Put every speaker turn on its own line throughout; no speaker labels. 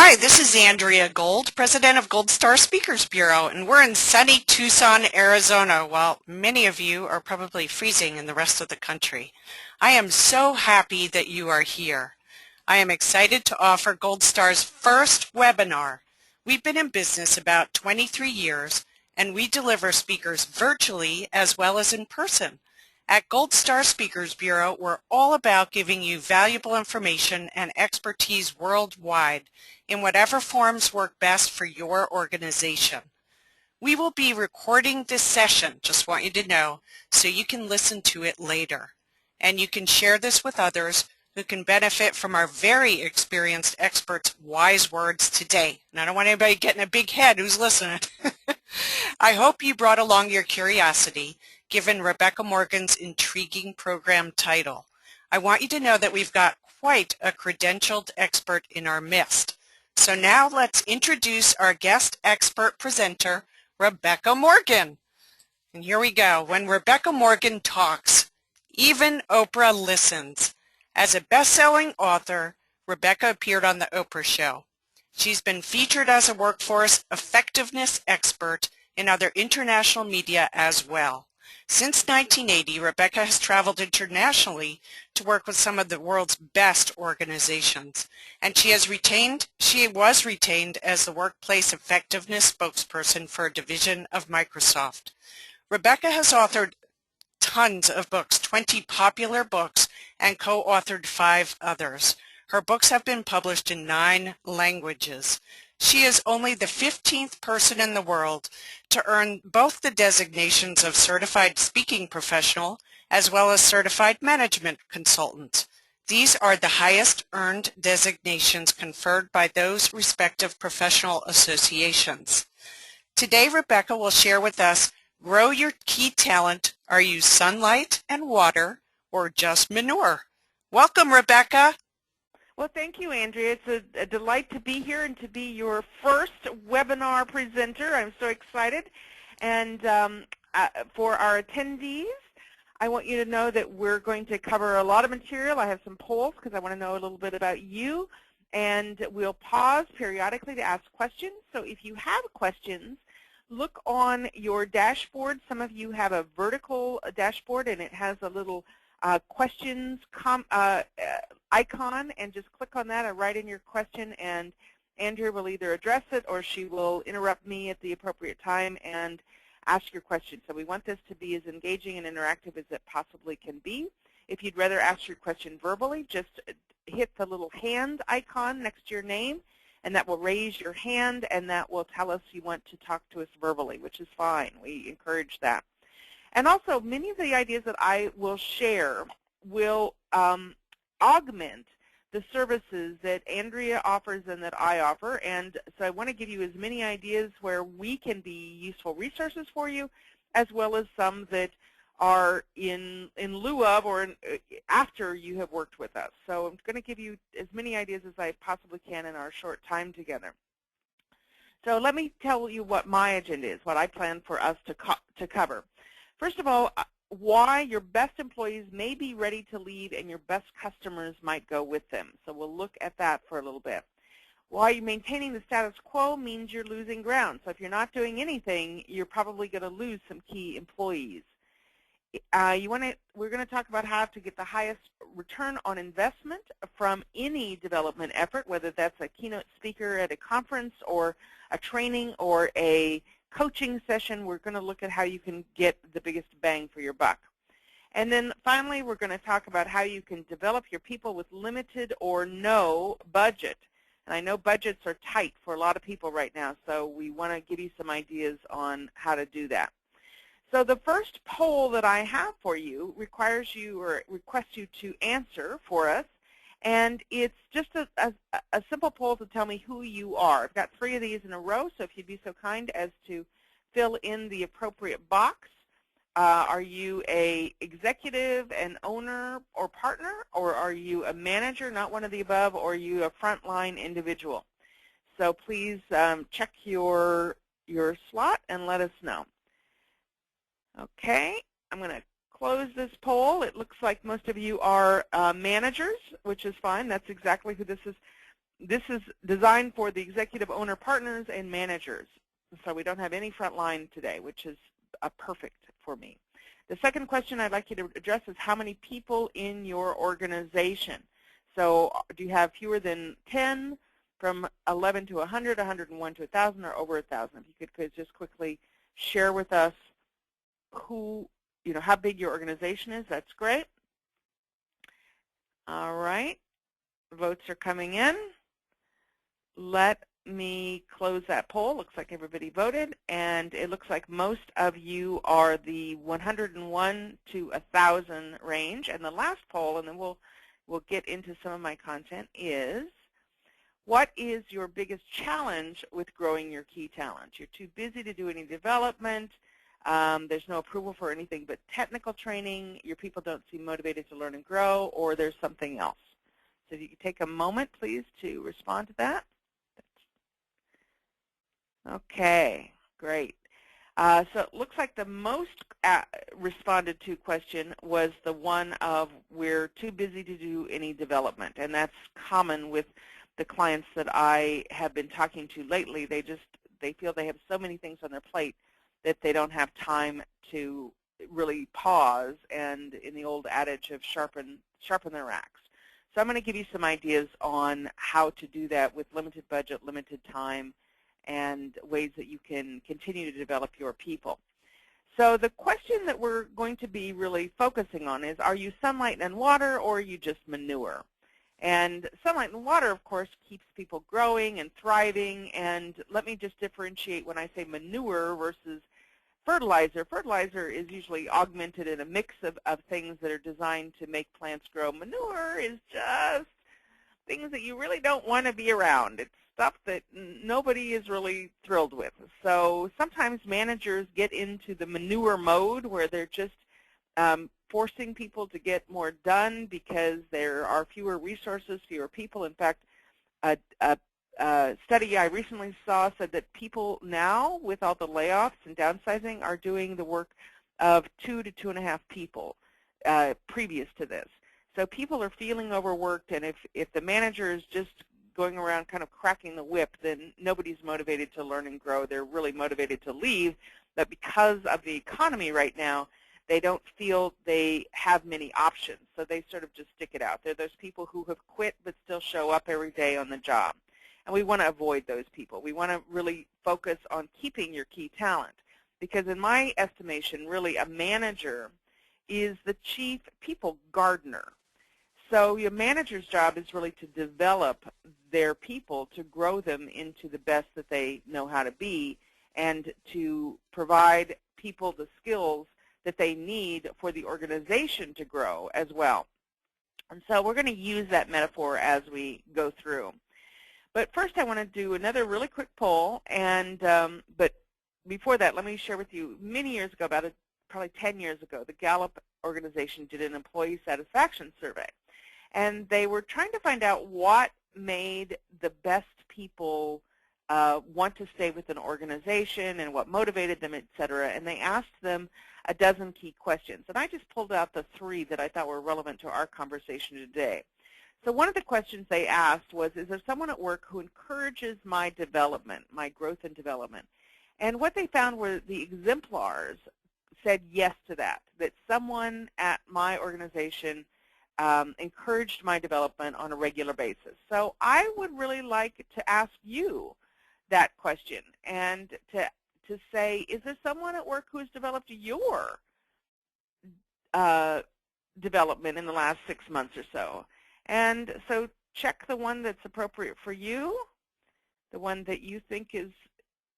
Hi, this is Andrea Gold, President of Gold Star Speakers Bureau, and we're in sunny Tucson, Arizona, while many of you are probably freezing in the rest of the country. I am so happy that you are here. I am excited to offer Gold Star's first webinar. We've been in business about 23 years, and we deliver speakers virtually as well as in person. At Gold Star Speakers Bureau, we're all about giving you valuable information and expertise worldwide in whatever forms work best for your organization. We will be recording this session, just want you to know, so you can listen to it later. And you can share this with others who can benefit from our very experienced experts' wise words today. And I don't want anybody getting a big head who's listening. I hope you brought along your curiosity, given Rebecca Morgan's intriguing program title. I want you to know that we've got quite a credentialed expert in our midst. So now let's introduce our guest expert presenter, Rebecca Morgan. And here we go. When Rebecca Morgan talks, even Oprah listens. As a best-selling author, Rebecca appeared on The Oprah Show. She's been featured as a workforce effectiveness expert in other international media as well. Since 1980, Rebecca has traveled internationally to work with some of the world's best organizations, and she was retained as the workplace effectiveness spokesperson for a division of Microsoft. Rebecca has authored tons of books, 20 popular books, and co-authored 5 others. Her books have been published in 9 languages. She is only the 15th person in the world to earn both the designations of Certified Speaking Professional as well as Certified Management Consultant. These are the highest earned designations conferred by those respective professional associations. Today, Rebecca will share with us, grow your key talent. Are you sunlight and water or just manure? Welcome, Rebecca.
Well, thank you, Andrea. It's a delight to be here and to be your first webinar presenter. I'm so excited. And for our attendees, I want you to know that we're going to cover a lot of material. I have some polls because I want to know a little bit about you. And we'll pause periodically to ask questions. So if you have questions, look on your dashboard. Some of you have a vertical dashboard, and it has a little questions icon, and just click on that and write in your question, and Andrea will either address it or she will interrupt me at the appropriate time and ask your question. So we want this to be as engaging and interactive as it possibly can be. If you'd rather ask your question verbally, just hit the little hand icon next to your name, and that will raise your hand, and that will tell us you want to talk to us verbally, which is fine. We encourage that. And also, many of the ideas that I will share will augment the services that Andrea offers and that I offer. And so I want to give you as many ideas where we can be useful resources for you, as well as some that are in lieu of or after you have worked with us. So I'm going to give you as many ideas as I possibly can in our short time together. So let me tell you what my agenda is, what I plan for us to cover. First of all, why your best employees may be ready to leave and your best customers might go with them. So we'll look at that for a little bit. Why you're maintaining the status quo means you're losing ground. So if you're not doing anything, you're probably going to lose some key employees. We're going to talk about how to get the highest return on investment from any development effort, whether that's a keynote speaker at a conference or a training or a coaching session. We're going to look at how you can get the biggest bang for your buck. And then finally, we're going to talk about how you can develop your people with limited or no budget. And I know budgets are tight for a lot of people right now, so we want to give you some ideas on how to do that. So the first poll that I have for you requires you or requests you to answer for us. And it's just a simple poll to tell me who you are. I've got 3 of these in a row, so if you'd be so kind as to fill in the appropriate box. Are you a executive, an owner or partner, or are you a manager, not one of the above, or are you a frontline individual? So please check your slot and let us know. Okay, I'm going to close this poll. It looks like most of you are managers, which is fine. That's exactly who this is this is designed for the executive owner partners and managers. So we don't have any frontline today, which is perfect for me. The second question I'd like you to address is how many people in your organization. So do you have fewer than 10, from 11 to 100, 101 to 1,000, or over 1,000? If you could just quickly share with us how big your organization is, that's great. All right, votes are coming in. Let me close that poll. Looks like everybody voted, and it looks like most of you are the 101 to 1,000 range. And the last poll, and then we'll get into some of my content, is what is your biggest challenge with growing your key talent? You're too busy to do any development. There's no approval for anything but technical training. Your people don't seem motivated to learn and grow, or there's something else. So if you could take a moment, please, to respond to that. Okay, great. So it looks like the most responded to question was the one of we're too busy to do any development, and that's common with the clients that I have been talking to lately. They feel they have so many things on their plate that they don't have time to really pause and, in the old adage of sharpen their axe. So I'm going to give you some ideas on how to do that with limited budget, limited time, and ways that you can continue to develop your people. So the question that we're going to be really focusing on is, are you sunlight and water, or are you just manure? And sunlight and water, of course, keeps people growing and thriving. And let me just differentiate when I say manure versus fertilizer. Fertilizer is usually augmented in a mix of things that are designed to make plants grow. Manure is just things that you really don't want to be around. It's stuff that nobody is really thrilled with. So sometimes managers get into the manure mode where they're just forcing people to get more done because there are fewer resources, fewer people. In fact, a study I recently saw said that people now, with all the layoffs and downsizing, are doing the work of 2 to 2.5 people previous to this. So people are feeling overworked, and if the manager is just going around kind of cracking the whip, then nobody's motivated to learn and grow. They're really motivated to leave, but because of the economy right now, they don't feel they have many options, so they sort of just stick it out. They're those people who have quit but still show up every day on the job. And we want to avoid those people. We want to really focus on keeping your key talent, because in my estimation, really a manager is the chief people gardener. So your manager's job is really to develop their people, to grow them into the best that they know how to be, and to provide people the skills that they need for the organization to grow as well. And so we're going to use that metaphor as we go through. But first I want to do another really quick poll, and but before that, let me share with you, many years ago, probably 10 years ago, the Gallup organization did an employee satisfaction survey. And they were trying to find out what made the best people want to stay with an organization and what motivated them, et cetera. And they asked them a dozen key questions. And I just pulled out the 3 that I thought were relevant to our conversation today. So one of the questions they asked was, is there someone at work who encourages my development, my growth and development? And what they found were the exemplars said yes to that someone at my organization encouraged my development on a regular basis. So I would really like to ask you that question and to say, is there someone at work who has developed your development in the last 6 months or so? And so check the one that's appropriate for you, the one that you think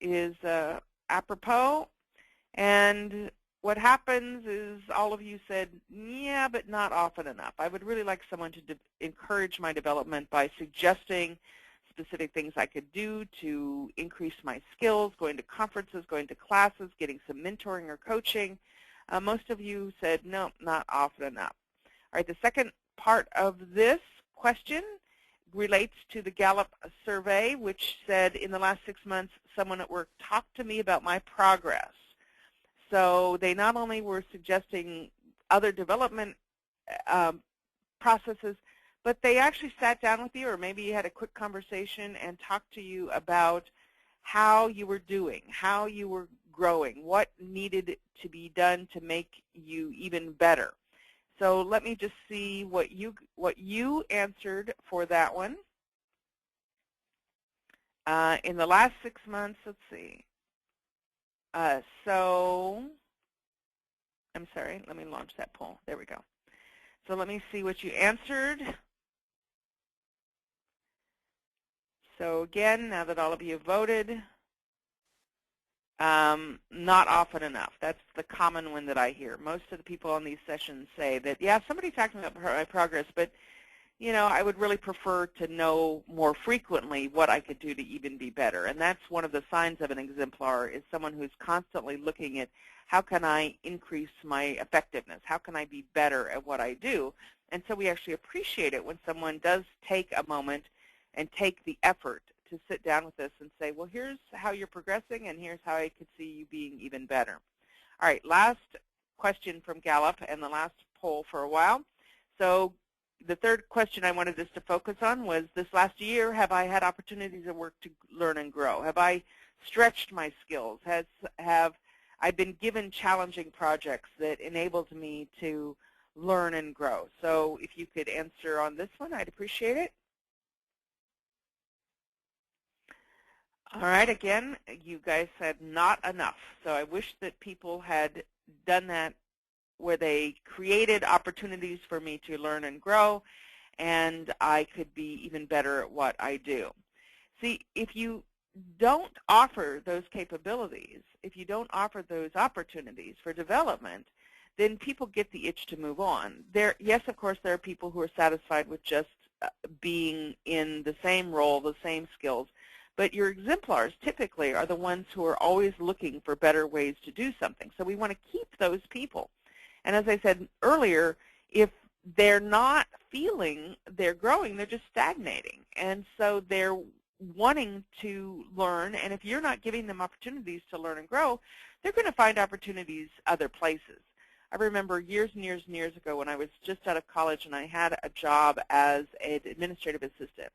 is apropos. And what happens is all of you said, yeah, but not often enough. I would really like someone to encourage my development by suggesting specific things I could do to increase my skills, going to conferences, going to classes, getting some mentoring or coaching. Most of you said, no, not often enough. All right, the second part of this question relates to the Gallup survey, which said in the last 6 months, someone at work talked to me about my progress. So they not only were suggesting other development processes, but they actually sat down with you, or maybe you had a quick conversation and talked to you about how you were doing, how you were growing, what needed to be done to make you even better. So let me just see what you answered for that one. In the last 6 months, let's see. So I'm sorry, let me launch that poll. There we go. So let me see what you answered. So again, now that all of you have voted, not often enough. That's the common one that I hear. Most of the people on these sessions say that, yeah, somebody talked about my progress, but you know, I would really prefer to know more frequently what I could do to even be better. And that's one of the signs of an exemplar, is someone who's constantly looking at how can I increase my effectiveness? How can I be better at what I do? And so we actually appreciate it when someone does take a moment and take the effort to sit down with us and say, well, here's how you're progressing, and here's how I could see you being even better. All right, last question from Gallup, and the last poll for a while. So the third question I wanted us to focus on was, this last year, have I had opportunities at work to learn and grow? Have I stretched my skills? Have I been given challenging projects that enabled me to learn and grow? So if you could answer on this one, I'd appreciate it. All right, again, you guys said not enough. So I wish that people had done that, where they created opportunities for me to learn and grow, and I could be even better at what I do. See, if you don't offer those capabilities, if you don't offer those opportunities for development, then people get the itch to move on. Yes, of course, there are people who are satisfied with just being in the same role, the same skills, but your exemplars typically are the ones who are always looking for better ways to do something. So we want to keep those people. And as I said earlier, if they're not feeling they're growing, they're just stagnating. And so they're wanting to learn, and if you're not giving them opportunities to learn and grow, they're going to find opportunities other places. I remember years and years and years ago when I was just out of college and I had a job as an administrative assistant.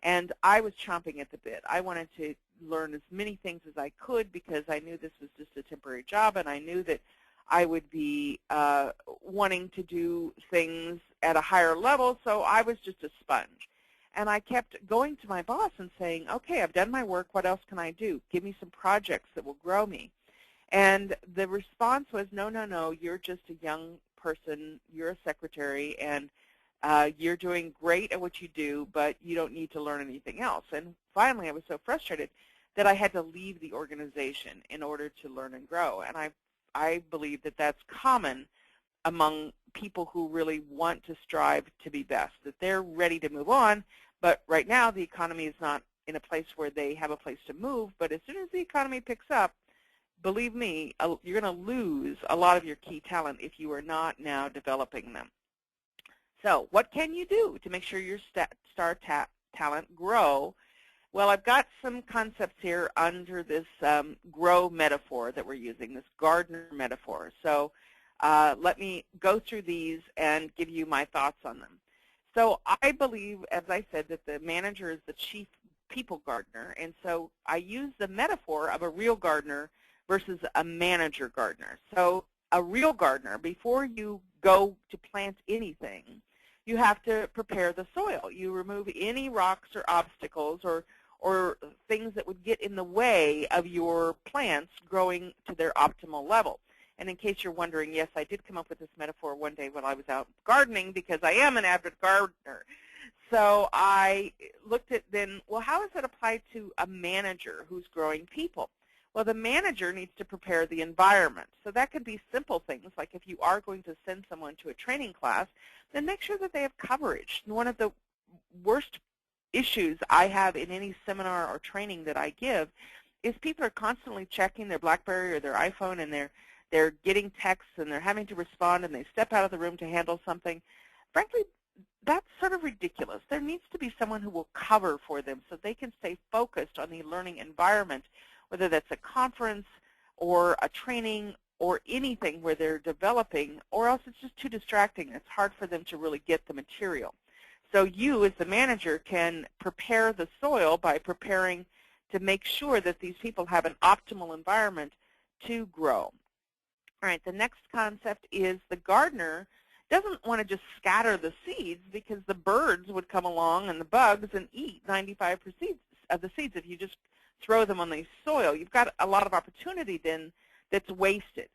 And I was chomping at the bit. I wanted to learn as many things as I could because I knew this was just a temporary job, and I knew that I would be wanting to do things at a higher level, so I was just a sponge. And I kept going to my boss and saying, okay, I've done my work, what else can I do? Give me some projects that will grow me. And the response was, no, no, no, you're just a young person, you're a secretary, and you're doing great at what you do, but you don't need to learn anything else. And finally, I was so frustrated that I had to leave the organization in order to learn and grow. And I believe that that's common among people who really want to strive to be best, that they're ready to move on, but right now the economy is not in a place where they have a place to move. But as soon as the economy picks up, believe me, you're going to lose a lot of your key talent if you are not now developing them. So what can you do to make sure your star talent grow? Well, I've got some concepts here under this grow metaphor that we're using, this Gardner metaphor. So let me go through these and give you my thoughts on them. So I believe, as I said, that the manager is the chief people gardener. And so I use the metaphor of a real gardener versus a manager gardener. So a real gardener, before you go to plant anything, you have to prepare the soil. You remove any rocks or obstacles or things that would get in the way of your plants growing to their optimal level. And in case you're wondering, yes, I did come up with this metaphor one day when I was out gardening because I am an avid gardener. So I looked at then, well, how does it apply to a manager who's growing people? Well, the manager needs to prepare the environment. So that could be simple things, like if you are going to send someone to a training class, then make sure that they have coverage. And one of the worst issues I have in any seminar or training that I give is people are constantly checking their BlackBerry or their iPhone, and they're getting texts and they're having to respond, and they step out of the room to handle something. Frankly, that's sort of ridiculous. There needs to be someone who will cover for them so they can stay focused on the learning environment, whether that's a conference or a training or anything where they're developing, or else it's just too distracting. It's hard for them to really get the material. So you, as the manager, can prepare the soil by preparing to make sure that these people have an optimal environment to grow. All right, the next concept is the gardener doesn't want to just scatter the seeds, because the birds would come along and the bugs and eat 95% of the seeds if you just throw them on the soil. You've got a lot of opportunity then that's wasted.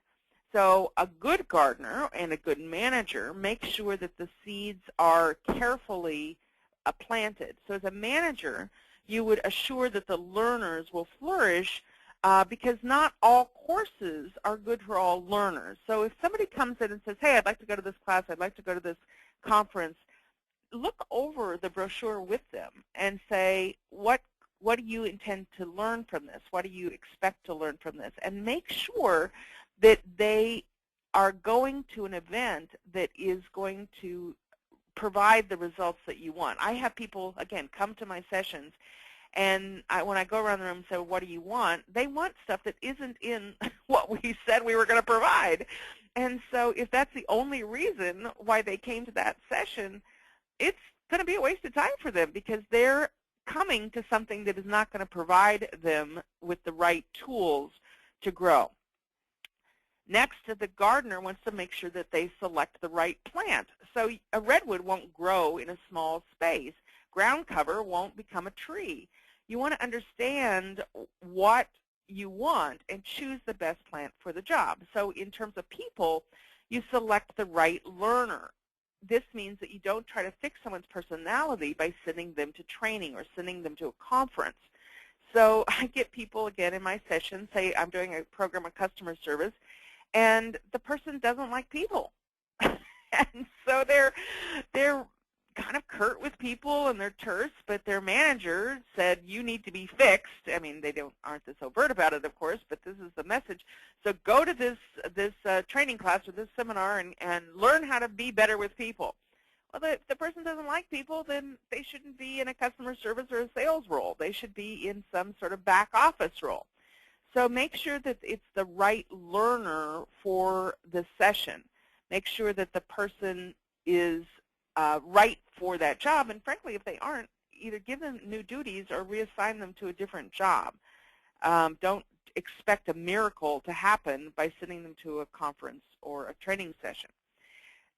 So a good gardener and a good manager make sure that the seeds are carefully planted. So as a manager, you would assure that the learners will flourish, because not all courses are good for all learners. So if somebody comes in and says, hey, I'd like to go to this class, I'd like to go to this conference, look over the brochure with them and say, what do you intend to learn from this? What do you expect to learn from this? And make sure that they are going to an event that is going to provide the results that you want. I have people, again, come to my sessions, and when I go around the room and say, well, what do you want? They want stuff that isn't in what we said we were going to provide. And so if that's the only reason why they came to that session, it's going to be a waste of time for them, because they're coming to something that is not going to provide them with the right tools to grow. Next, the gardener wants to make sure that they select the right plant. So a redwood won't grow in a small space. Ground cover won't become a tree. You want to understand what you want and choose the best plant for the job. So in terms of people, you select the right learner. This means that you don't try to fix someone's personality by sending them to training or sending them to a conference. So I get people, again, in my session, say I'm doing a program on customer service, and the person doesn't like people. And so they're kind of curt with people, and they're terse, but their manager said, you need to be fixed. I mean, they aren't this overt about it, of course, but this is the message. So go to this training class or this seminar and learn how to be better with people. Well, if the person doesn't like people, then they shouldn't be in a customer service or a sales role. They should be in some sort of back office role. So make sure that it's the right learner for the session. Make sure that the person is right for that job. And frankly, if they aren't, either give them new duties or reassign them to a different job. Don't expect a miracle to happen by sending them to a conference or a training session.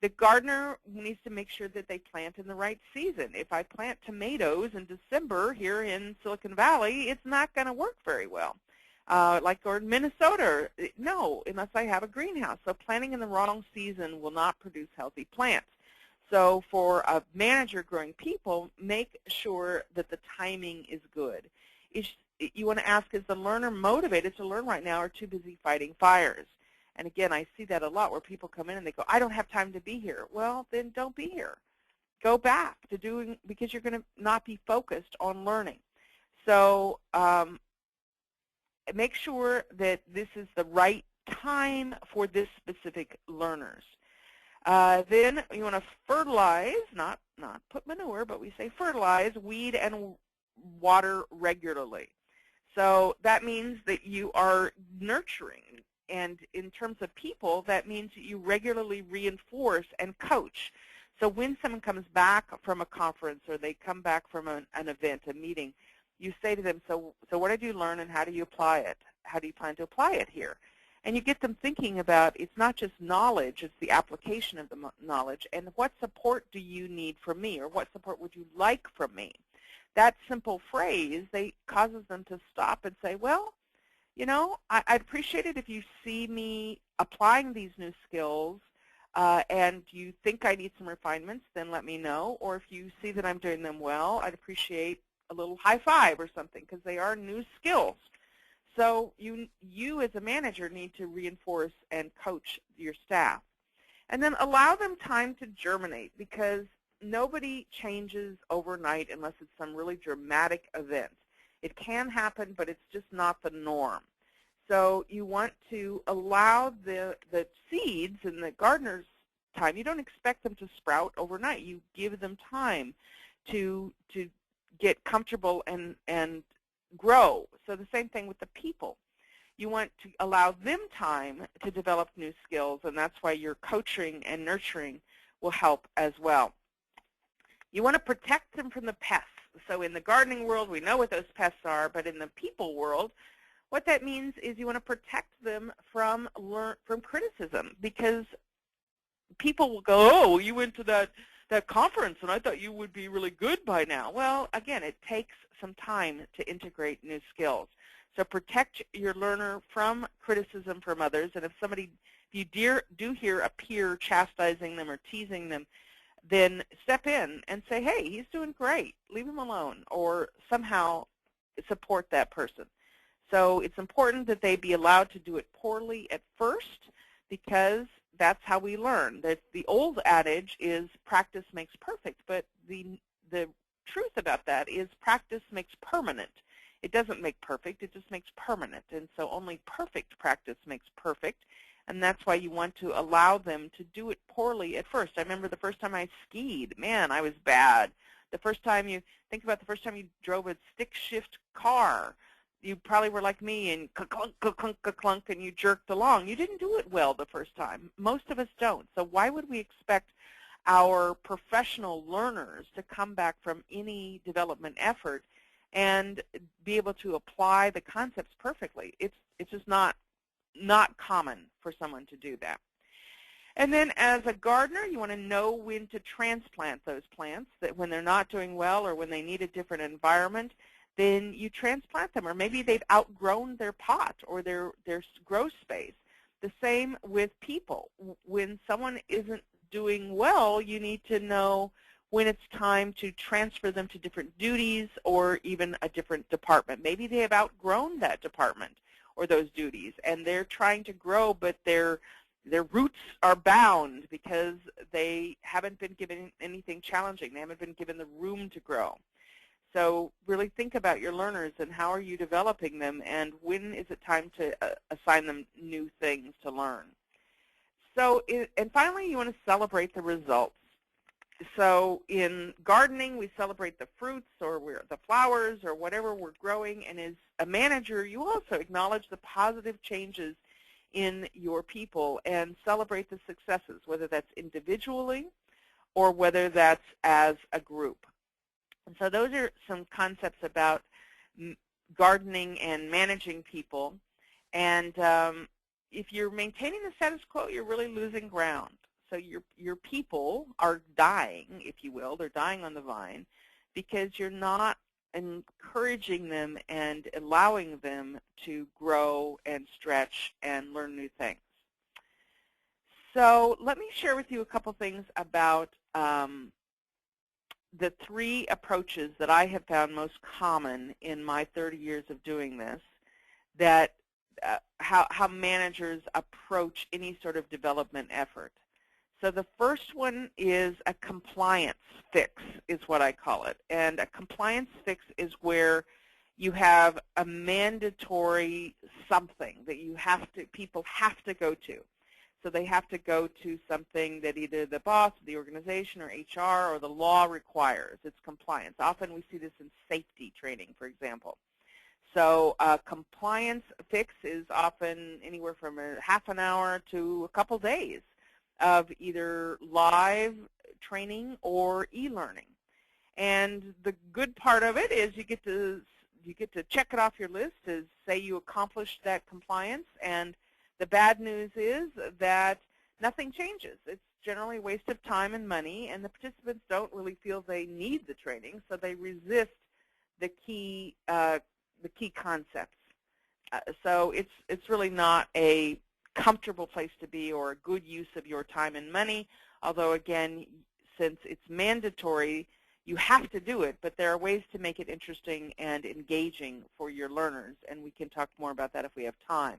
The gardener needs to make sure that they plant in the right season. If I plant tomatoes in December here in Silicon Valley, it's not going to work very well. Or in Minnesota, no, unless I have a greenhouse. So planting in the wrong season will not produce healthy plants. So for a manager growing people, make sure that the timing is good. You want to ask, is the learner motivated to learn right now or too busy fighting fires? And again, I see that a lot where people come in and they go, I don't have time to be here. Well, then don't be here. Go back to doing, because you're going to not be focused on learning. So make sure that this is the right time for this specific learners. Then you want to fertilize, not put manure, but we say fertilize, weed, and water regularly. So that means that you are nurturing. And in terms of people, that means that you regularly reinforce and coach. So when someone comes back from a conference or they come back from an event, a meeting, you say to them, so what did you learn and how do you apply it? How do you plan to apply it here? And you get them thinking about, it's not just knowledge, it's the application of the knowledge, and what support do you need from me, or what support would you like from me? That simple phrase causes them to stop and say, well, you know, I'd appreciate it if you see me applying these new skills and you think I need some refinements, then let me know. Or if you see that I'm doing them well, I'd appreciate a little high five or something, because they are new skills. So you as a manager need to reinforce and coach your staff. And then allow them time to germinate, because nobody changes overnight unless it's some really dramatic event. It can happen, but it's just not the norm. So you want to allow the seeds in the gardener's time. You don't expect them to sprout overnight. You give them time to get comfortable and grow. So the same thing with the people. You want to allow them time to develop new skills, and that's why your coaching and nurturing will help as well. You want to protect them from the pests. So in the gardening world, we know what those pests are, but in the people world, what that means is you want to protect them from criticism, because people will go, oh, you went to that conference and I thought you would be really good by now. Well, again, it takes some time to integrate new skills. So protect your learner from criticism from others, and if you do hear a peer chastising them or teasing them, then step in and say, hey, he's doing great, leave him alone, or somehow support that person. So it's important that they be allowed to do it poorly at first, because that's how we learn. The old adage is practice makes perfect, but the truth about that is practice makes permanent. It doesn't make perfect, it just makes permanent. And so only perfect practice makes perfect, and that's why you want to allow them to do it poorly at first. I remember the first time I skied, man, I was bad. Think about the first time you drove a stick shift car. You probably were like me and clunk, clunk, clunk, and you jerked along. You didn't do it well the first time. Most of us don't. So why would we expect our professional learners to come back from any development effort and be able to apply the concepts perfectly? It's just not common for someone to do that. And then as a gardener, you want to know when to transplant those plants, that when they're not doing well or when they need a different environment, then you transplant them, or maybe they've outgrown their pot or their grow space. The same with people. When someone isn't doing well, you need to know when it's time to transfer them to different duties or even a different department. Maybe they have outgrown that department or those duties, and they're trying to grow, but their roots are bound because they haven't been given anything challenging. They haven't been given the room to grow. So really think about your learners and how are you developing them, and when is it time to assign them new things to learn. So, and finally, you want to celebrate the results. So in gardening, we celebrate the fruits or the flowers or whatever we're growing, and as a manager, you also acknowledge the positive changes in your people and celebrate the successes, whether that's individually or whether that's as a group. And so those are some concepts about gardening and managing people. And if you're maintaining the status quo, you're really losing ground. So your people are dying, if you will. They're dying on the vine because you're not encouraging them and allowing them to grow and stretch and learn new things. So let me share with you a couple things about the three approaches that I have found most common in my 30 years of doing this, that how managers approach any sort of development effort. So the first one is a compliance fix, is what I call it. And a compliance fix is where you have a mandatory something that people have to go to. So they have to go to something that either the boss, the organization, or HR, or the law requires. It's compliance. Often we see this in safety training, for example. So a compliance fix is often anywhere from a half an hour to a couple days of either live training or e-learning. And the good part of it is you get to check it off your list to say you accomplished that compliance, and the bad news is that nothing changes. It's generally a waste of time and money, and the participants don't really feel they need the training, so they resist the key concepts. So it's really not a comfortable place to be or a good use of your time and money, although again, since it's mandatory, you have to do it, but there are ways to make it interesting and engaging for your learners, and we can talk more about that if we have time.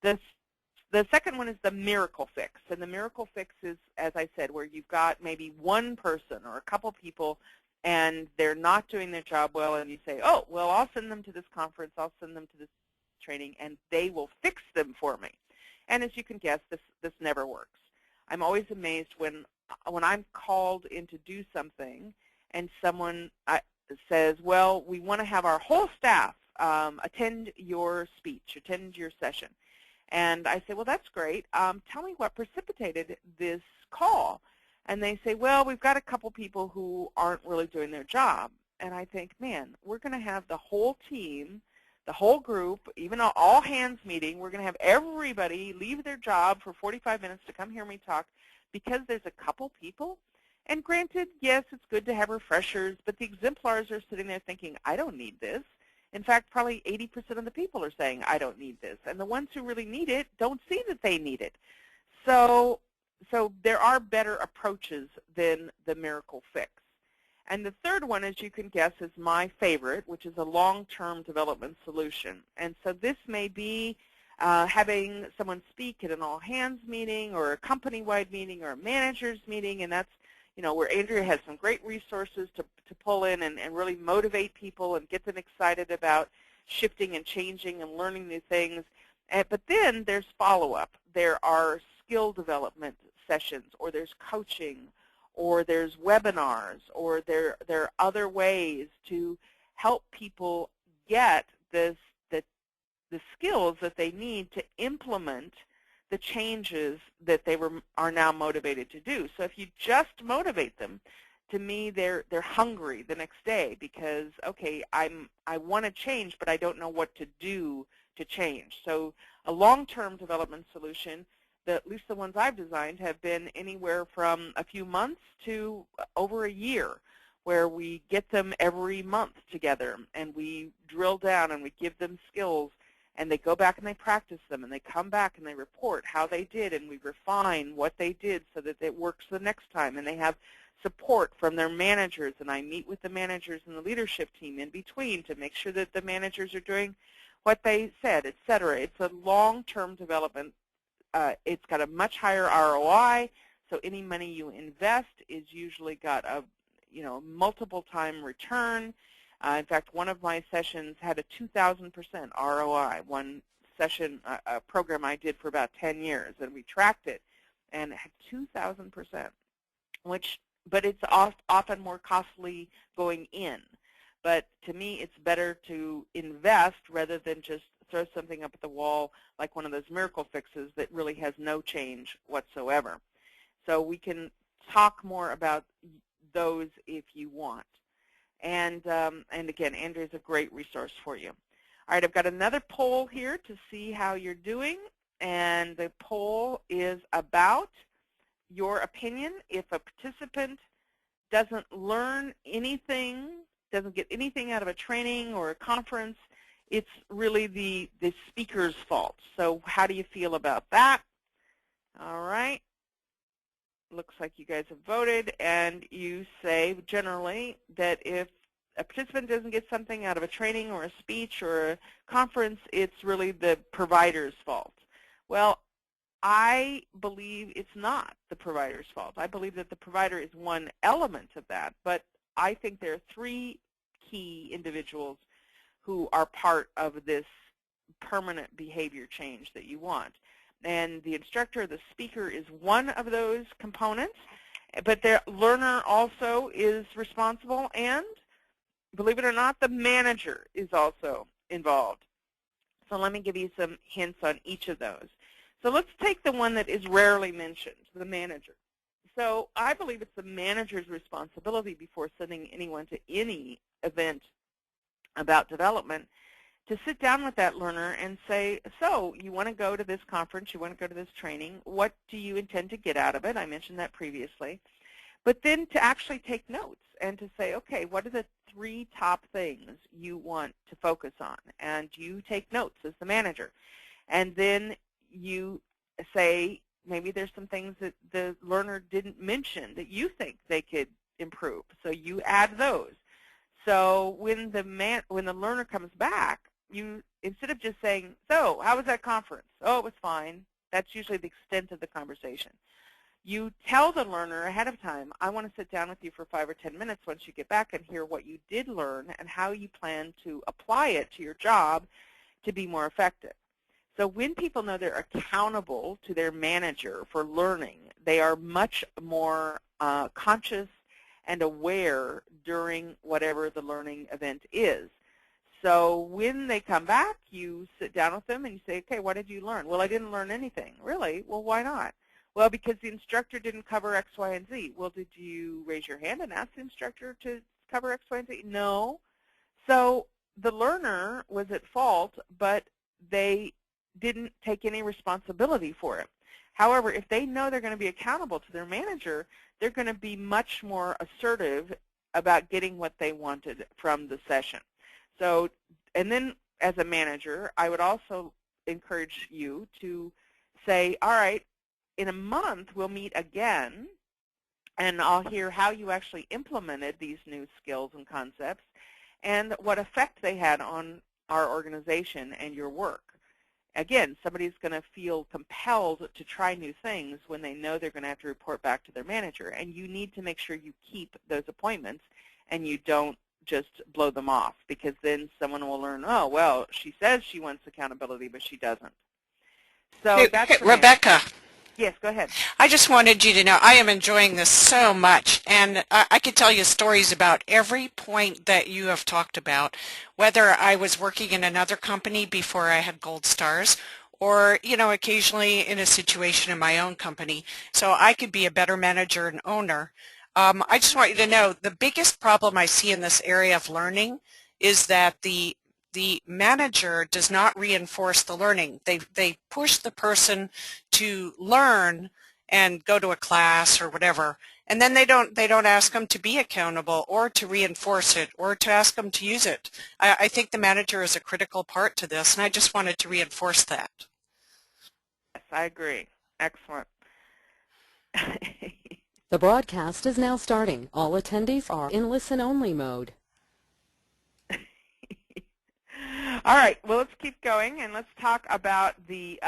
The second one is the miracle fix, and the miracle fix is, as I said, where you've got maybe one person or a couple people and they're not doing their job well, and you say, oh, well, I'll send them to this conference, I'll send them to this training, and they will fix them for me. And as you can guess, this never works. I'm always amazed when I'm called in to do something and someone says, well, we want to have our whole staff attend your speech, attend your session. And I say, well, that's great. Tell me what precipitated this call. And they say, well, we've got a couple people who aren't really doing their job. And I think, man, we're going to have the whole team, the whole group, even an all-hands meeting. We're going to have everybody leave their job for 45 minutes to come hear me talk because there's a couple people. And granted, yes, it's good to have refreshers, but the exemplars are sitting there thinking, I don't need this. In fact, probably 80% of the people are saying, I don't need this. And the ones who really need it don't see that they need it. So there are better approaches than the miracle fix. And the third one, as you can guess, is my favorite, which is a long-term development solution. And so this may be having someone speak at an all-hands meeting or a company-wide meeting or a manager's meeting, and that's where Andrea has some great resources to pull in and really motivate people and get them excited about shifting and changing and learning new things. But then there's follow-up. There are skill development sessions, or there's coaching, or there's webinars, or there are other ways to help people get the skills that they need to implement the changes that they are now motivated to do. So if you just motivate them, to me they're hungry the next day because, okay, I want to change, but I don't know what to do to change. So a long-term development solution, at least the ones I've designed, have been anywhere from a few months to over a year, where we get them every month together and we drill down and we give them skills, and they go back and they practice them, and they come back and they report how they did, and we refine what they did so that it works the next time, and they have support from their managers, and I meet with the managers and the leadership team in between to make sure that the managers are doing what they said, etc. It's a long-term development. It's got a much higher ROI, so any money you invest is usually got a multiple time return. In fact, one of my sessions had a 2,000% ROI. One session, a program I did for about 10 years, and we tracked it, and it had 2,000%, but it's often more costly going in. But to me, it's better to invest rather than just throw something up at the wall like one of those miracle fixes that really has no change whatsoever. So we can talk more about those if you want. And again, Andrea's a great resource for you. All right, I've got another poll here to see how you're doing. And the poll is about your opinion. If a participant doesn't learn anything, doesn't get anything out of a training or a conference, it's really the speaker's fault. So how do you feel about that? All right. Looks like you guys have voted, and you say generally that if a participant doesn't get something out of a training or a speech or a conference, it's really the provider's fault. Well, I believe it's not the provider's fault. I believe that the provider is one element of that, but I think there are three key individuals who are part of this permanent behavior change that you want. And the instructor, the speaker, is one of those components, but the learner also is responsible, and believe it or not, the manager is also involved. So let me give you some hints on each of those. So let's take the one that is rarely mentioned, the manager. So I believe it's the manager's responsibility before sending anyone to any event about development to sit down with that learner and say, so you want to go to this conference, you want to go to this training, what do you intend to get out of it? I mentioned that previously. But then to actually take notes and to say, okay, what are the three top things you want to focus on? And you take notes as the manager. And then you say, maybe there's some things that the learner didn't mention that you think they could improve. So you add those. So when the learner comes back, you, instead of just saying, so how was that conference? Oh, it was fine. That's usually the extent of the conversation. You tell the learner ahead of time, I want to sit down with you for 5 or 10 minutes once you get back and hear what you did learn and how you plan to apply it to your job to be more effective. So when people know they're accountable to their manager for learning, they are much more conscious and aware during whatever the learning event is. So when they come back, you sit down with them and you say, okay, what did you learn? Well, I didn't learn anything. Really? Well, why not? Well, because the instructor didn't cover X, Y, and Z. Well, did you raise your hand and ask the instructor to cover X, Y, and Z? No. So the learner was at fault, but they didn't take any responsibility for it. However, if they know they're going to be accountable to their manager, they're going to be much more assertive about getting what they wanted from the session. So, and then as a manager, I would also encourage you to say, all right, in a month we'll meet again, and I'll hear how you actually implemented these new skills and concepts and what effect they had on our organization and your work. Again, somebody's going to feel compelled to try new things when they know they're going to have to report back to their manager, and you need to make sure you keep those appointments and you don't just blow them off, because then someone will learn, oh, well, she says she wants accountability, but she doesn't. So that's
Hey, Rebecca.
Yes, go ahead.
I just wanted you to know I am enjoying this so much, and I could tell you stories about every point that you have talked about, whether I was working in another company before I had Gold Stars, or, you know, occasionally in a situation in my own company, so I could be a better manager and owner. I just want you to know the biggest problem I see in this area of learning is that the manager does not reinforce the learning. They push the person to learn and go to a class or whatever, and then they don't ask them to be accountable or to reinforce it or to ask them to use it. I think the manager is a critical part to this, and I just wanted to reinforce that.
Yes, I agree. Excellent.
The broadcast is now starting. All attendees are in listen-only mode.
All right, well, let's keep going, and let's talk about the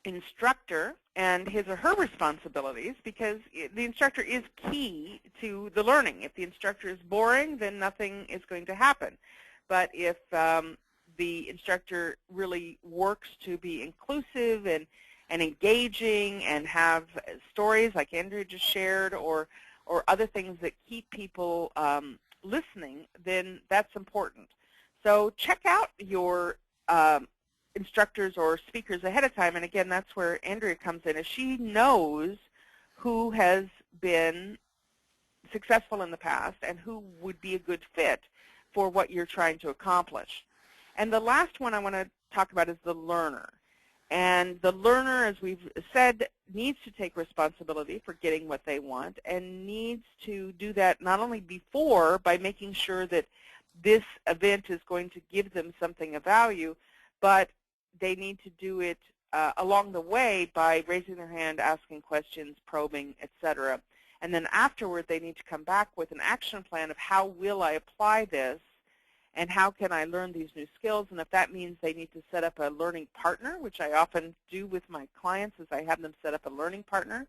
instructor and his or her responsibilities, because the instructor is key to the learning. If the instructor is boring, then nothing is going to happen. But if the instructor really works to be inclusive and engaging and have stories like Andrea just shared, or other things that keep people listening, then that's important. So check out your instructors or speakers ahead of time, and again, that's where Andrea comes in, as she knows who has been successful in the past and who would be a good fit for what you're trying to accomplish. And the last one I want to talk about is the learner. And the learner, as we've said, needs to take responsibility for getting what they want, and needs to do that not only before by making sure that this event is going to give them something of value, but they need to do it along the way by raising their hand, asking questions, probing, etc. And then afterward, they need to come back with an action plan of how will I apply this, and how can I learn these new skills. And if that means they need to set up a learning partner, which I often do with my clients, is I have them set up a learning partner.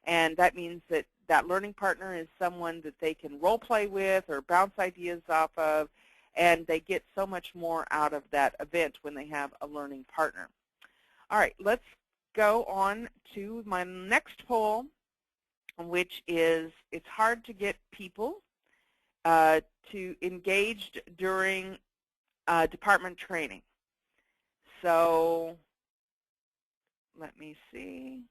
And that means that that learning partner is someone that they can role play with or bounce ideas off of, and they get so much more out of that event when they have a learning partner. All right, let's go on to my next poll, which is, it's hard to get people to engaged during department training. So let me see.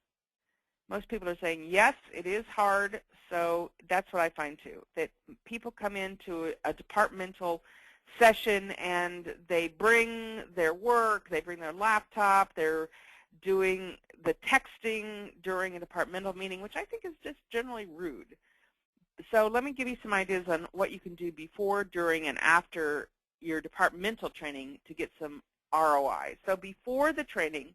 Most people are saying, yes, it is hard. So that's what I find too, that people come into a departmental session and they bring their work, they bring their laptop, they're doing the texting during a departmental meeting, which I think is just generally rude. So let me give you some ideas on what you can do before, during, and after your departmental training to get some ROI. So before the training,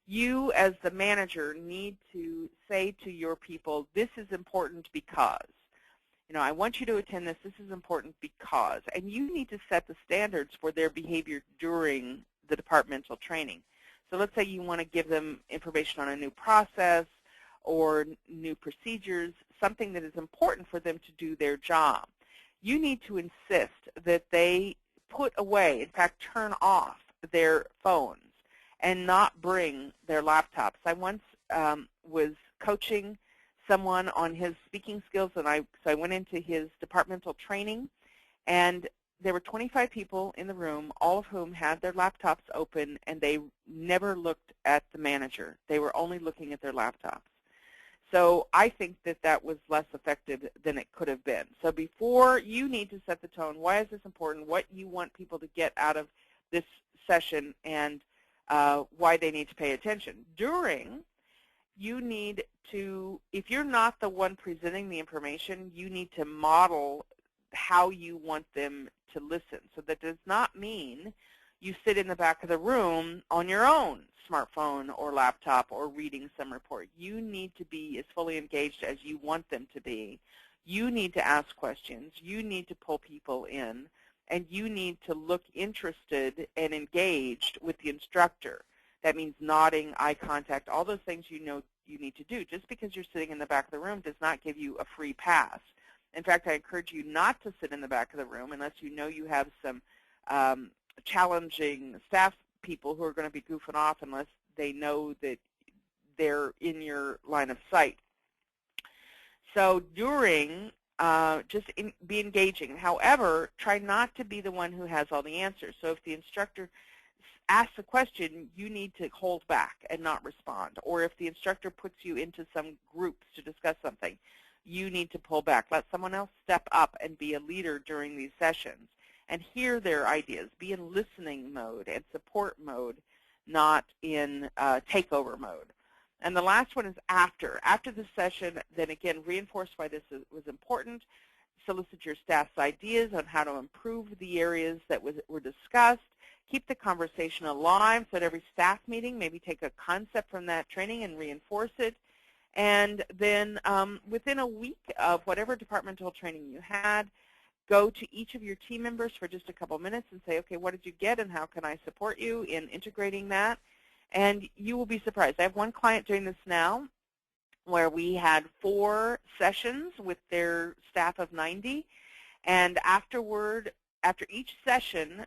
you as the manager need to say to your people, this is important because. You know, I want you to attend this. This is important because. And you need to set the standards for their behavior during the departmental training. So let's say you want to give them information on a new process or new procedures, something that is important for them to do their job. You need to insist that they put away, in fact, turn off their phones and not bring their laptops. I once was coaching someone on his speaking skills, and so I went into his departmental training, and there were 25 people in the room, all of whom had their laptops open, and they never looked at the manager. They were only looking at their laptops. So I think that that was less effective than it could have been. So before, you need to set the tone. Why is this important? What you want people to get out of this session, and why they need to pay attention. During, you need to, if you're not the one presenting the information, you need to model how you want them to listen. So that does not mean you sit in the back of the room on your own smartphone or laptop or reading some report. You need to be as fully engaged as you want them to be. You need to ask questions. You need to pull people in. And you need to look interested and engaged with the instructor. That means nodding, eye contact, all those things you know you need to do. Just because you're sitting in the back of the room does not give you a free pass. In fact, I encourage you not to sit in the back of the room unless you know you have some challenging staff people who are going to be goofing off, unless they know that they're in your line of sight. So during, be engaging. However, try not to be the one who has all the answers. So if the instructor asks a question, you need to hold back and not respond. Or if the instructor puts you into some groups to discuss something, you need to pull back. Let someone else step up and be a leader during these sessions and hear their ideas. Be in listening mode and support mode, not in takeover mode. And the last one is after. After the session, then again, reinforce why this was important. Solicit your staff's ideas on how to improve the areas that were discussed. Keep the conversation alive, so at every staff meeting, maybe take a concept from that training and reinforce it. And then within a week of whatever departmental training you had, go to each of your team members for just a couple minutes and say, okay, what did you get and how can I support you in integrating that? And you will be surprised. I have one client doing this now where we had 4 sessions with their staff of 90. And afterward, after each session,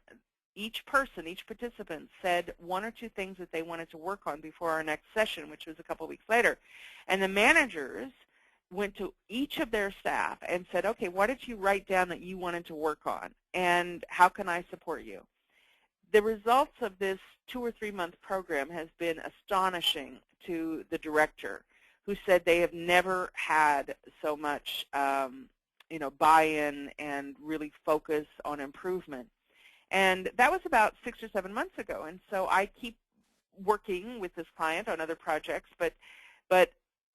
each person, each participant said 1 or 2 things that they wanted to work on before our next session, which was a couple weeks later. And the managers went to each of their staff and said, okay, what did you write down that you wanted to work on? And how can I support you? The results of this 2 or 3 month program has been astonishing to the director, who said they have never had so much buy-in and really focus on improvement. And that was about 6 or 7 months ago. And so I keep working with this client on other projects, but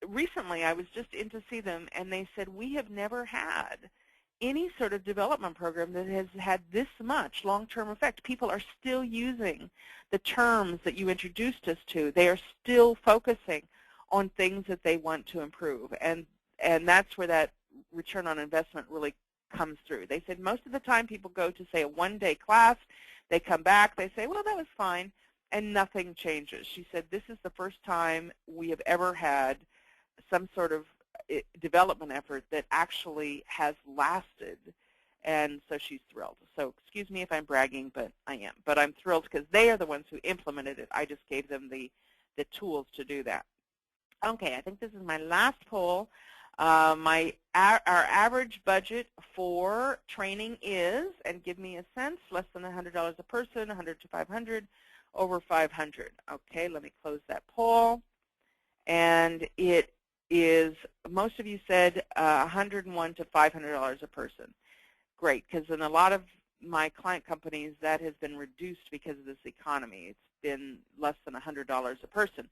recently I was just in to see them, and they said, we have never had any sort of development program that has had this much long-term effect. People are still using the terms that you introduced us to. They are still focusing on things that they want to improve, and that's where that return on investment really comes through. They said most of the time people go to, say, a one-day class, they come back, they say, well, that was fine, and nothing changes. She said, this is the first time we have ever had some sort of development effort that actually has lasted, and so she's thrilled. So excuse me if I'm bragging, but I am. But I'm thrilled because they are the ones who implemented it. I just gave them the tools to do that. Okay, I think this is my last poll. Our average budget for training is, and give me a sense, less than $100 a person, 100 to 500, over 500. Okay, let me close that poll. And it is, most of you said $101 to $500 a person. Great, because in a lot of my client companies, that has been reduced because of this economy. It's been less than $100 a person.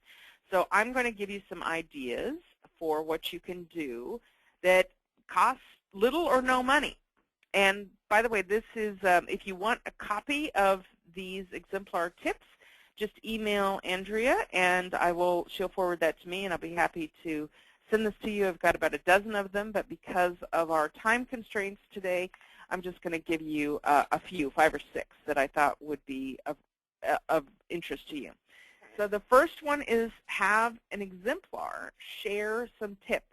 So I'm going to give you some ideas for what you can do that costs little or no money. And by the way, this is, if you want a copy of these exemplar tips, just email Andrea, and she'll forward that to me, and I'll be happy to send this to you. I've got about a dozen of them, but because of our time constraints today, I'm just going to give you a few, 5 or 6, that I thought would be of interest to you. So the first one is have an exemplar share some tips.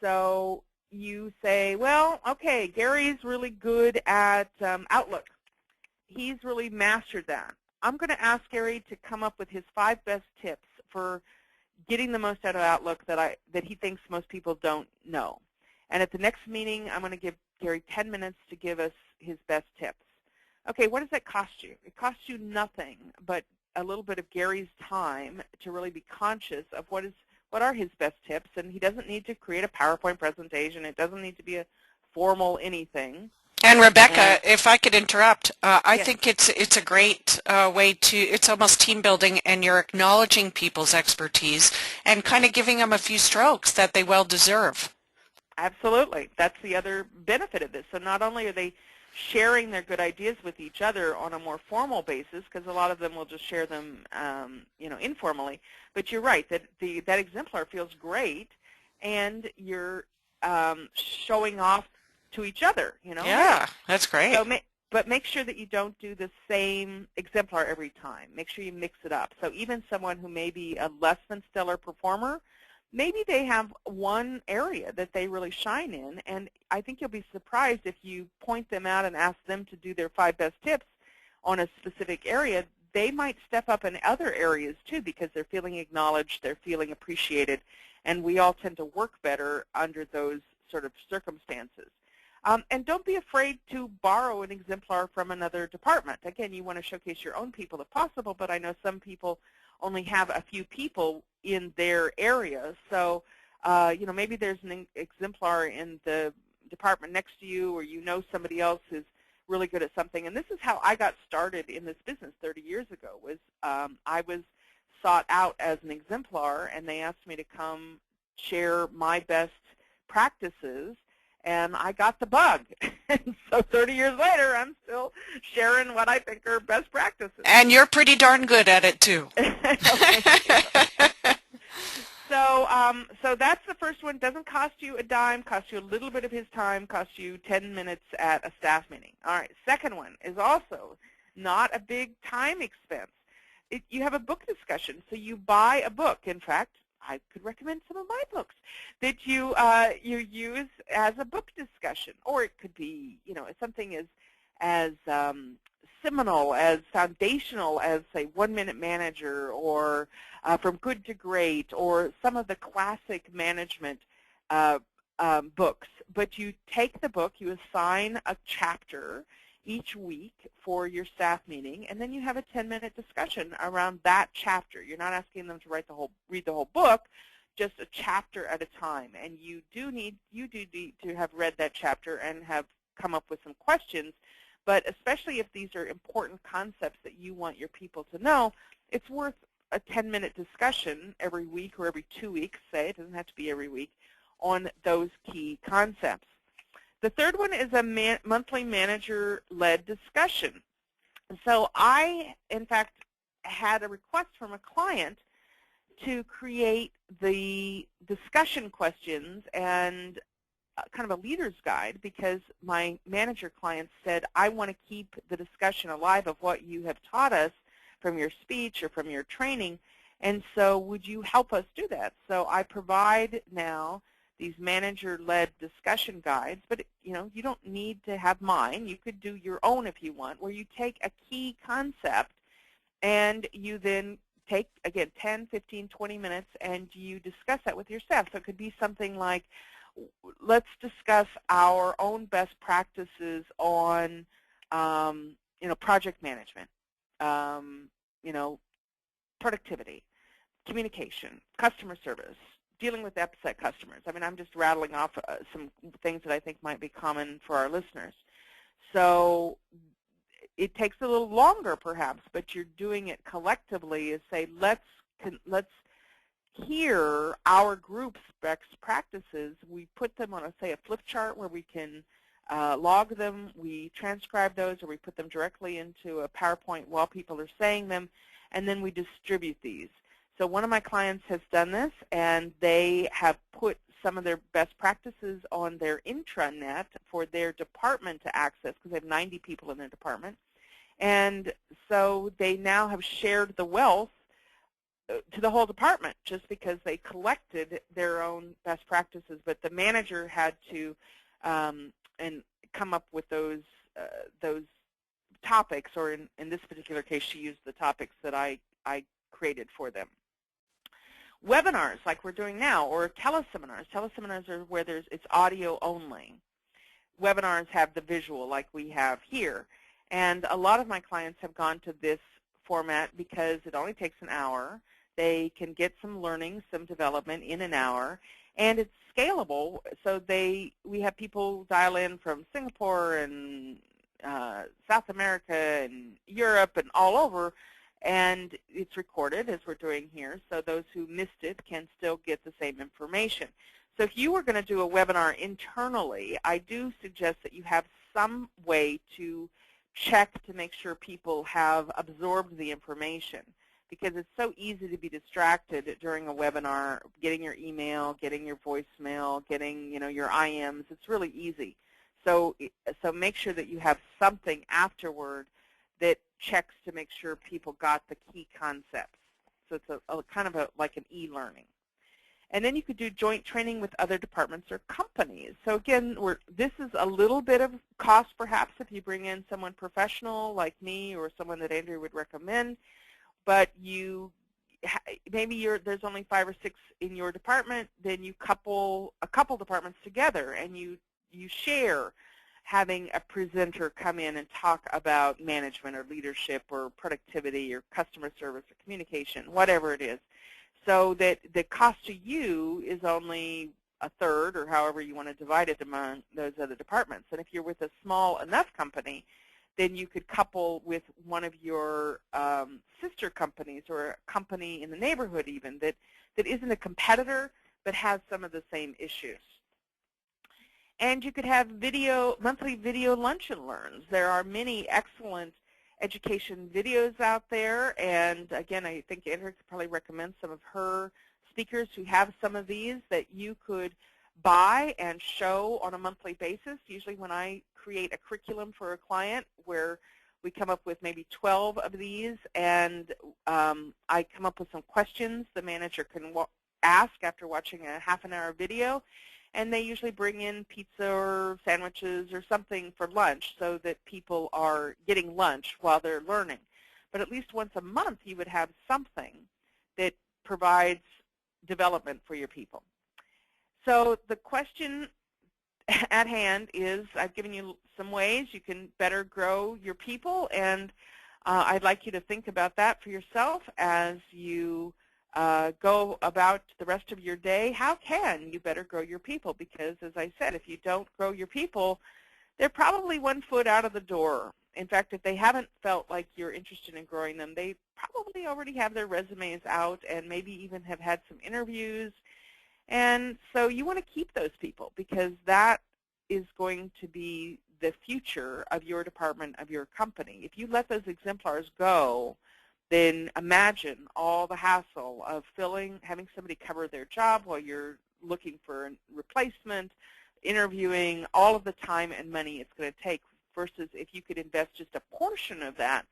So you say, well, okay, Gary's really good at Outlook. He's really mastered that. I'm going to ask Gary to come up with his 5 best tips for getting the most out of Outlook that he thinks most people don't know. And at the next meeting, I'm going to give Gary 10 minutes to give us his best tips. Okay, what does that cost you? It costs you nothing but a little bit of Gary's time to really be conscious of what are his best tips, and he doesn't need to create a PowerPoint presentation. It doesn't need to be a formal anything.
And Rebecca, if I could interrupt, I
Yes.
think it's a great way to, it's almost team building, and you're acknowledging people's expertise and kind of giving them a few strokes that they well deserve.
Absolutely. That's the other benefit of this. So not only are they sharing their good ideas with each other on a more formal basis, because a lot of them will just share them, informally. But you're right that that exemplar feels great, and you're showing off to each other.
Yeah, that's great.
So, but make sure that you don't do the same exemplar every time. Make sure you mix it up. So even someone who may be a less than stellar performer, maybe they have one area that they really shine in, and I think you'll be surprised if you point them out and ask them to do their 5 best tips on a specific area. They might step up in other areas too, because they're feeling acknowledged, they're feeling appreciated, and we all tend to work better under those sort of circumstances. And don't be afraid to borrow an exemplar from another department. Again, you want to showcase your own people if possible, but I know some people only have a few people in their area. So, maybe there's an exemplar in the department next to you, or somebody else who's really good at something. And this is how I got started in this business 30 years ago. I was sought out as an exemplar, and they asked me to come share my best practices, and I got the bug. And so 30 years later, I'm still sharing what I think are best practices.
And you're pretty darn good at it too.
So that's the first one. Doesn't cost you a dime, costs you a little bit of his time, costs you 10 minutes at a staff meeting. All right, second one is also not a big time expense. You have a book discussion, so you buy a book. In fact, I could recommend some of my books that you use as a book discussion, or it could be something as seminal, as foundational as, say, 1 Minute Manager, or From Good to Great, or some of the classic management books. But you take the book, you assign a chapter each week for your staff meeting, and then you have a 10-minute discussion around that chapter. You're not asking them to read the whole book, just a chapter at a time. And you do need to have read that chapter and have come up with some questions. But especially if these are important concepts that you want your people to know, it's worth a 10-minute discussion every week or every 2 weeks, say. It doesn't have to be every week, on those key concepts. The third one is a monthly manager-led discussion. So I, in fact, had a request from a client to create the discussion questions and kind of a leader's guide, because my manager clients said, I want to keep the discussion alive of what you have taught us from your speech or from your training, and so would you help us do that? So I provide now these manager-led discussion guides, but you don't need to have mine. You could do your own if you want, where you take a key concept and you then take, again, 10, 15, 20 minutes, and you discuss that with your staff. So it could be something like, let's discuss our own best practices on, project management, productivity, communication, customer service, dealing with upset customers. I mean, I'm just rattling off some things that I think might be common for our listeners. So it takes a little longer, perhaps, but you're doing it collectively. Is say, let's hear our group's best practices. We put them on, say, a flip chart where we can log them. We transcribe those, or we put them directly into a PowerPoint while people are saying them, and then we distribute these. So one of my clients has done this, and they have put some of their best practices on their intranet for their department to access, because they have 90 people in their department. And so they now have shared the wealth to the whole department, just because they collected their own best practices. But the manager had to and come up with those topics, or in this particular case, she used the topics that I created for them. Webinars like we're doing now, or teleseminars. Teleseminars are where it's audio only. Webinars have the visual like we have here. And a lot of my clients have gone to this format because it only takes an hour. They can get some learning, some development in an hour, and it's scalable. So we have people dial in from Singapore and South America and Europe and all over, and it's recorded as we're doing here, so those who missed it can still get the same information. So if you were going to do a webinar internally, I do suggest that you have some way to check to make sure people have absorbed the information, because it's so easy to be distracted during a webinar, getting your email, getting your voicemail, getting your IMs. It's really easy. So make sure that you have something afterward that checks to make sure people got the key concepts. So it's a kind of like an e-learning. And then you could do joint training with other departments or companies. So again, this is a little bit of cost perhaps if you bring in someone professional like me or someone that Andrea would recommend, but maybe there's only 5 or 6 in your department, then you couple a couple departments together and you share having a presenter come in and talk about management or leadership or productivity or customer service or communication, whatever it is, so that the cost to you is only a third or however you want to divide it among those other departments. And if you're with a small enough company, then you could couple with one of your sister companies or a company in the neighborhood even that isn't a competitor but has some of the same issues. And you could have monthly video lunch and learns. There are many excellent education videos out there, and again, I think Andrea could probably recommend some of her speakers who have some of these that you could buy and show on a monthly basis. Usually when I create a curriculum for a client where we come up with maybe 12 of these, and I come up with some questions the manager can ask after watching a half-an-hour video, and they usually bring in pizza or sandwiches or something for lunch so that people are getting lunch while they're learning. But at least once a month you would have something that provides development for your people. So the question at hand is, I've given you some ways you can better grow your people, and I'd like you to think about that for yourself as you go about the rest of your day. How can you better grow your people? Because, as I said, if you don't grow your people, they're probably 1 foot out of the door. In fact, if they haven't felt like you're interested in growing them, they probably already have their resumes out and maybe even have had some interviews. And so you want to keep those people, because that is going to be the future of your department, of your company. If you let those exemplars go, then imagine all the hassle of having somebody cover their job while you're looking for a replacement, interviewing, all of the time and money it's going to take, versus if you could invest just a portion of that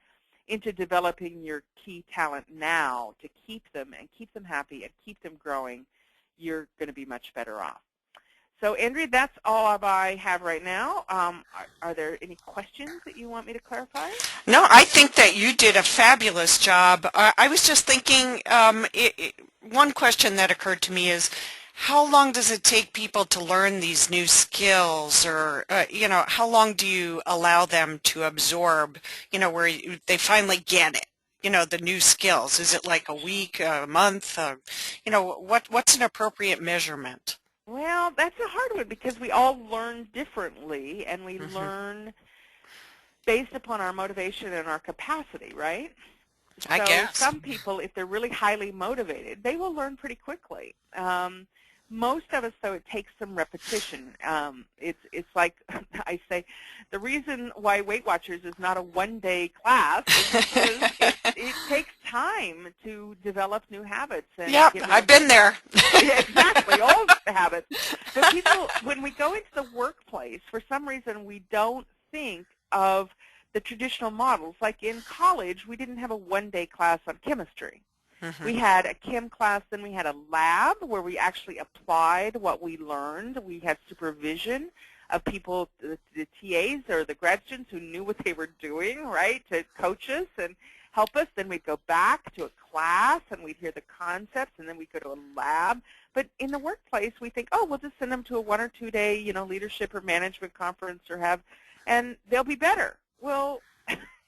into developing your key talent now to keep them and keep them happy and keep them growing, you're going to be much better off. So, Andrea, that's all I have right now. Are there any questions that you want me to clarify?
No, I think that you did a fabulous job. I was just thinking, one question that occurred to me is, how long does it take people to learn these new skills, or, how long do you allow them to absorb, where they finally get it? The new skills. Is it like a week, a month? What's an appropriate measurement?
Well, that's a hard one, because we all learn differently, and we learn based upon our motivation and our capacity, right?
I guess.
Some people, if they're really highly motivated, they will learn pretty quickly. Most of us, though, it takes some repetition. It's like I say, the reason why Weight Watchers is not a one-day class is because it takes time to develop new habits. And
yep, I've been there.
Yeah, exactly, old habits. But people, when we go into the workplace, for some reason we don't think of the traditional models. Like in college, we didn't have a one-day class on chemistry. We had a chem class, then we had a lab where we actually applied what we learned. We had supervision of people, the TAs or the grad students who knew what they were doing, right, to coach us and help us. Then we'd go back to a class and we'd hear the concepts, and then we'd go to a lab. But in the workplace, we think, oh, we'll just send them to a 1 or 2 day, leadership or management conference and they'll be better. Well,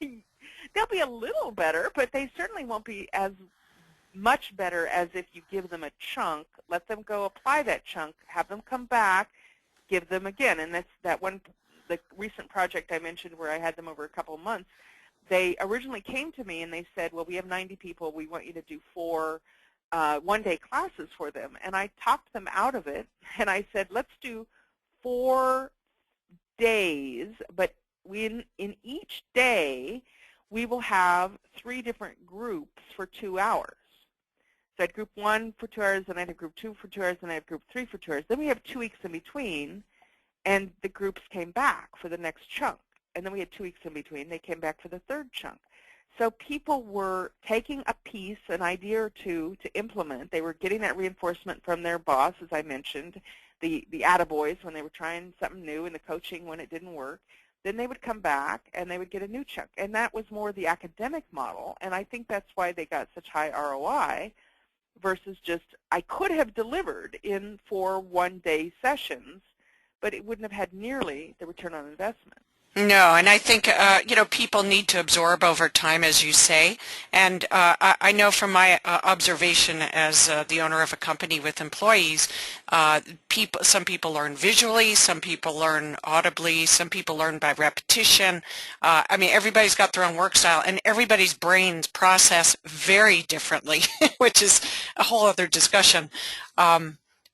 they'll be a little better, but they certainly won't be as much better as if you give them a chunk, let them go apply that chunk, have them come back, give them again. And that's the recent project I mentioned where I had them over a couple of months. They originally came to me and they said, well, we have 90 people. We want you to do 4 one-day classes for them. And I talked them out of it, and I said, let's do 4 days, but in each day, we will have 3 different groups for 2 hours. So I had group 1 for 2 hours, and I had group 2 for 2 hours, and I had group 3 for 2 hours. Then we have 2 weeks in between, and the groups came back for the next chunk. And then we had 2 weeks in between. They came back for the 3rd chunk. So people were taking a piece, an idea or two to implement. They were getting that reinforcement from their boss, as I mentioned, the attaboys when they were trying something new, and the coaching when it didn't work. Then they would come back and they would get a new chunk. And that was more the academic model. And I think that's why they got such high ROI versus just, I could have delivered in 4 one-day sessions, but it wouldn't have had nearly the return on investment.
No, and I think, people need to absorb over time, as you say. And I know from my observation as the owner of a company with employees, some people learn visually, some people learn audibly, some people learn by repetition. Everybody's got their own work style, and everybody's brains process very differently, which is a whole other discussion.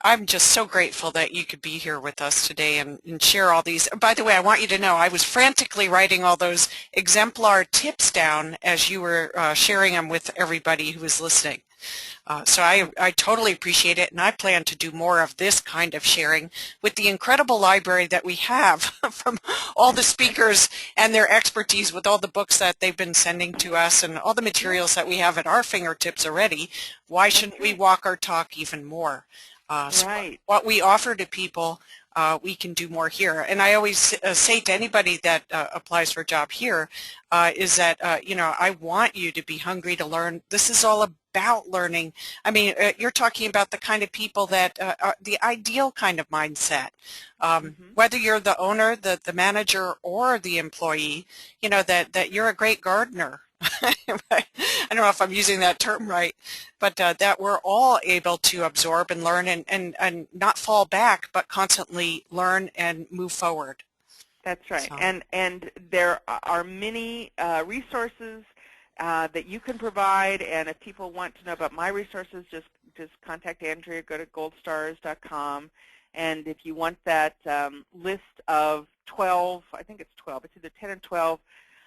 I'm just so grateful that you could be here with us today and share all these. By the way, I want you to know I was frantically writing all those exemplar tips down as you were sharing them with everybody who was listening. So I totally appreciate it, and I plan to do more of this kind of sharing with the incredible library that we have from all the speakers and their expertise with all the books that they've been sending to us and all the materials that we have at our fingertips already. Why shouldn't we walk our talk even more? So
Right.
what we offer to people, we can do more here. And I always say to anybody that applies for a job here is that, I want you to be hungry to learn. This is all about learning. You're talking about the kind of people that are the ideal kind of mindset. Whether you're the owner, the manager, or the employee, that you're a great gardener. I don't know if I'm using that term right, but that we're all able to absorb and learn and not fall back, but constantly learn and move forward.
That's right.
So.
And there are many resources that you can provide, and if people want to know about my resources, just contact Andrea. Go to goldstars.com, and if you want that list of 12, I think it's 12, it's either 10 or 12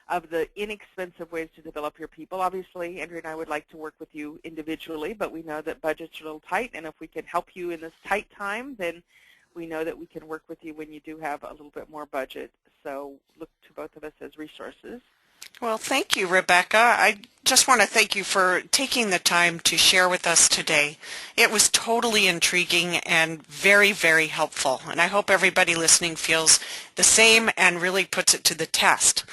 of the inexpensive ways to develop your people. Obviously, Andrea and I would like to work with you individually, but we know that budgets are a little tight, and if we can help you in this tight time, then we know that we can work with you when you do have a little bit more budget. So look to both of us as resources.
Well, thank you, Rebecca. I just want to thank you for taking the time to share with us today. It was totally intriguing and very, very helpful, and I hope everybody listening feels the same and really puts it to the test.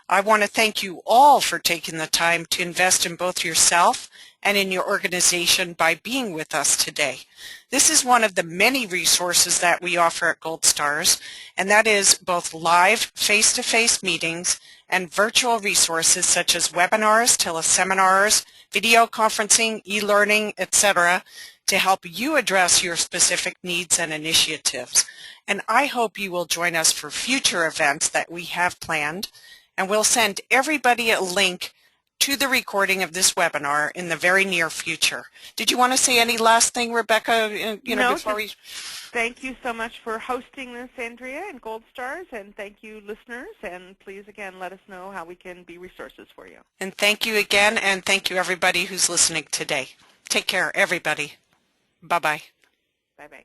I want to thank you all for taking the time to invest in both yourself and in your organization by being with us today. This is one of the many resources that we offer at Gold Stars, and that is both live face-to-face meetings and virtual resources such as webinars, teleseminars, video conferencing, e-learning, etc., to help you address your specific needs and initiatives. And I hope you will join us for future events that we have planned, and we'll send everybody a link to the recording of this webinar in the very near future. Did you want to say any last thing, Rebecca, before we...
Thank you so much for hosting this, Andrea, and Gold Stars, and thank you, listeners, and please, again, let us know how we can be resources for you.
And thank you again, and thank you, everybody who's listening today. Take care, everybody. Bye-bye.
Bye-bye.